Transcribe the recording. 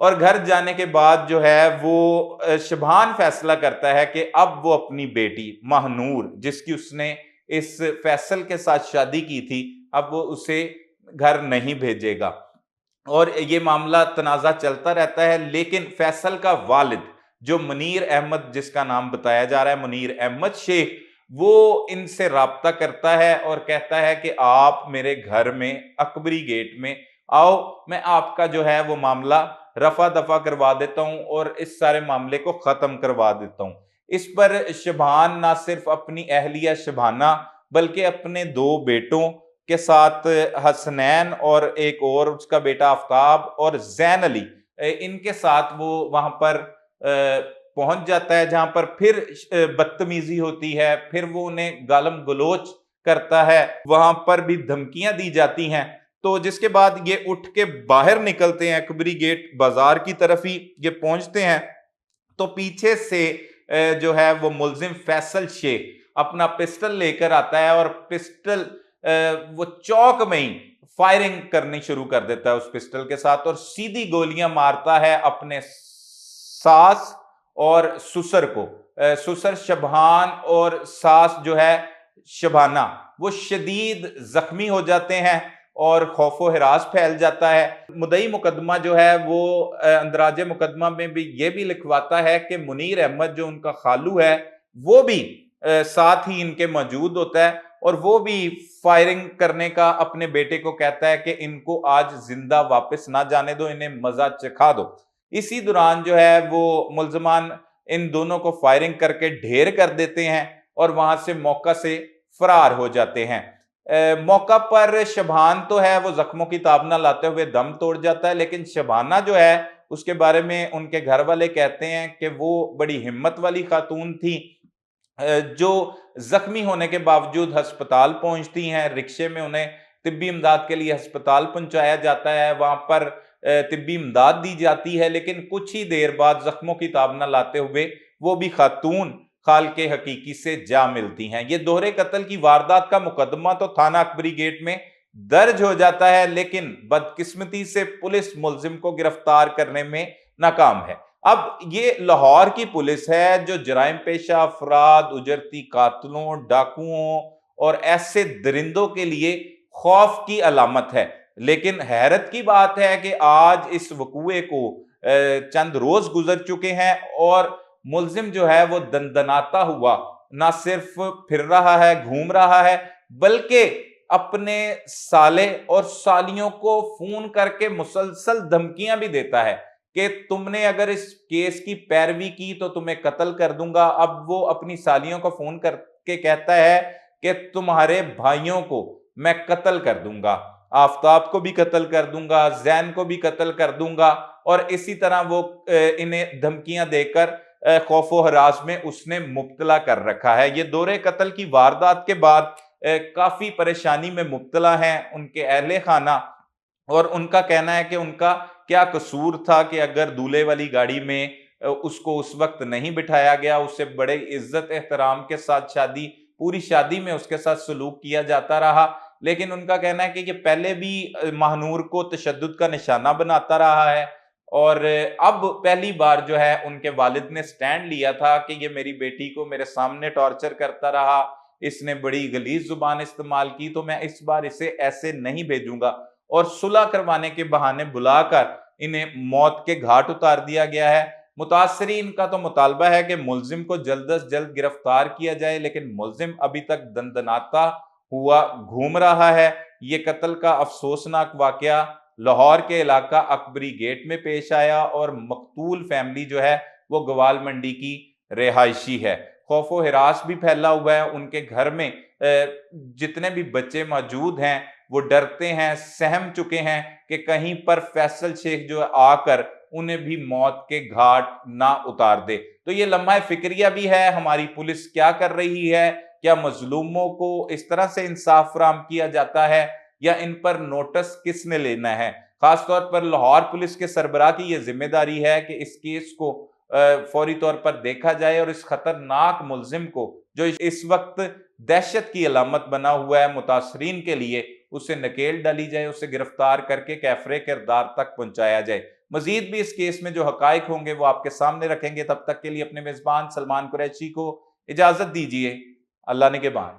اور گھر جانے کے بعد جو ہے وہ شبھان فیصلہ کرتا ہے کہ اب وہ اپنی بیٹی ماہنور، جس کی اس نے اس فیصل کے ساتھ شادی کی تھی، اب وہ اسے گھر نہیں بھیجے گا، اور یہ معاملہ تنازع چلتا رہتا ہے۔ لیکن فیصل کا والد جو منیر احمد، جس کا نام بتایا جا رہا ہے منیر احمد شیخ، وہ ان سے رابطہ کرتا ہے اور کہتا ہے کہ آپ میرے گھر میں اکبری گیٹ میں آؤ، میں آپ کا جو ہے وہ معاملہ رفع دفع کروا دیتا ہوں اور اس سارے معاملے کو ختم کروا دیتا ہوں۔ اس پر شبھان نہ صرف اپنی اہلیہ شبھانہ بلکہ اپنے 2 بیٹوں کے ساتھ، حسنین اور ایک اور اس کا بیٹا آفتاب اور زین علی، ان کے ساتھ وہ وہاں پر پہنچ جاتا ہے، جہاں پر پھر بدتمیزی ہوتی ہے، پھر وہ انہیں گالم گلوچ کرتا ہے، وہاں پر بھی دھمکیاں دی جاتی ہیں۔ تو جس کے بعد یہ اٹھ کے باہر نکلتے ہیں، اکبری گیٹ بازار کی طرف ہی یہ پہنچتے ہیں، تو پیچھے سے جو ہے وہ ملزم فیصل شیخ اپنا پسٹل لے کر آتا ہے اور پسٹل وہ چوک میں ہی فائرنگ کرنی شروع کر دیتا ہے اس پسٹل کے ساتھ، اور سیدھی گولیاں مارتا ہے اپنے ساس اور سسر کو۔ سسر شبھان اور ساس جو ہے شبانہ، وہ شدید زخمی ہو جاتے ہیں اور خوف و ہراس پھیل جاتا ہے۔ مدعی مقدمہ جو ہے وہ اندراج مقدمہ میں بھی یہ بھی لکھواتا ہے کہ منیر احمد جو ان کا خالو ہے وہ بھی ساتھ ہی ان کے موجود ہوتا ہے، اور وہ بھی فائرنگ کرنے کا اپنے بیٹے کو کہتا ہے کہ ان کو آج زندہ واپس نہ جانے دو، انہیں مزہ چکھا دو۔ اسی دوران جو ہے وہ ملزمان ان دونوں کو فائرنگ کر کے ڈھیر کر دیتے ہیں اور وہاں سے موقع سے فرار ہو جاتے ہیں۔ موقع پر شبھان تو ہے وہ زخموں کی تاب نہ لاتے ہوئے دم توڑ جاتا ہے، لیکن شبانہ جو ہے اس کے بارے میں ان کے گھر والے کہتے ہیں کہ وہ بڑی ہمت والی خاتون تھی، جو زخمی ہونے کے باوجود ہسپتال پہنچتی ہیں، رکشے میں انہیں طبی امداد کے لیے ہسپتال پہنچایا جاتا ہے، وہاں پر طبی امداد دی جاتی ہے، لیکن کچھ ہی دیر بعد زخموں کی تاب نہ لاتے ہوئے وہ بھی خاتون خالق حقیقی سے جا ملتی ہیں۔ یہ دوہرے قتل کی واردات کا مقدمہ تو تھانہ اکبری گیٹ میں درج ہو جاتا ہے، لیکن بدقسمتی سے پولیس ملزم کو گرفتار کرنے میں ناکام ہے۔ اب یہ لاہور کی پولیس ہے جو جرائم پیشہ افراد، اجرتی قاتلوں، ڈاکوؤں اور ایسے درندوں کے لیے خوف کی علامت ہے، لیکن حیرت کی بات ہے کہ آج اس وقوعے کو چند روز گزر چکے ہیں اور ملزم جو ہے وہ دندناتا ہوا نہ صرف پھر رہا ہے، گھوم رہا ہے، بلکہ اپنے سالے اور سالیوں کو فون کر کے مسلسل دھمکیاں بھی دیتا ہے کہ تم نے اگر اس کیس کی پیروی کی تو تمہیں قتل کر دوں گا۔ اب وہ اپنی سالیوں کو فون کر کے کہتا ہے کہ تمہارے بھائیوں کو میں قتل کر دوں گا، آفتاب کو بھی قتل کر دوں گا، زین کو بھی قتل کر دوں گا، اور اسی طرح وہ انہیں دھمکیاں دے کر خوف و ہراس میں اس نے مبتلا کر رکھا ہے۔ یہ دورے قتل کی واردات کے بعد کافی پریشانی میں مبتلا ہیں ان کے اہل خانہ، اور ان کا کہنا ہے کہ ان کا کیا قصور تھا کہ اگر دولہے والی گاڑی میں اس کو اس وقت نہیں بٹھایا گیا، اسے بڑے عزت احترام کے ساتھ پوری شادی میں اس کے ساتھ سلوک کیا جاتا رہا، لیکن ان کا کہنا ہے کہ یہ پہلے بھی ماہنور کو تشدد کا نشانہ بناتا رہا ہے، اور اب پہلی بار جو ہے ان کے والد نے سٹینڈ لیا تھا کہ یہ میری بیٹی کو میرے سامنے ٹارچر کرتا رہا، اس نے بڑی غلیظ زبان استعمال کی، تو میں اس بار اسے ایسے نہیں بھیجوں گا، اور صلح کروانے کے بہانے بلا کر انہیں موت کے گھاٹ اتار دیا گیا ہے۔ متاثرین کا تو مطالبہ ہے کہ ملزم کو جلد از جلد گرفتار کیا جائے، لیکن ملزم ابھی تک دندناتا ہوا گھوم رہا ہے۔ یہ قتل کا افسوسناک واقعہ لاہور کے علاقہ اکبری گیٹ میں پیش آیا، اور مقتول فیملی جو ہے وہ گوال منڈی کی رہائشی ہے۔ خوف و ہراس بھی پھیلا ہوا ہے ان کے گھر میں، جتنے بھی بچے موجود ہیں وہ ڈرتے ہیں، سہم چکے ہیں کہ کہیں پر فیصل شیخ جو آ کر انہیں بھی موت کے گھاٹ نہ اتار دے۔ تو یہ لمحہ فکریہ بھی ہے، ہماری پولیس کیا کر رہی ہے، کیا مظلوموں کو اس طرح سے انصاف فراہم کیا جاتا ہے، یا ان پر نوٹس کس نے لینا ہے؟ خاص طور پر لاہور پولیس کے سربراہ کی یہ ذمہ داری ہے کہ اس کیس کو فوری طور پر دیکھا جائے اور اس خطرناک ملزم کو جو اس وقت دہشت کی علامت بنا ہوا ہے متاثرین کے لیے، اسے نکیل ڈالی جائے، اسے گرفتار کر کے کیفرے کردار تک پہنچایا جائے۔ مزید بھی اس کیس میں جو حقائق ہوں گے وہ آپ کے سامنے رکھیں گے۔ تب تک کے لیے اپنے میزبان سلمان قریشی کو اجازت دیجیے۔ اللہ نگہبان۔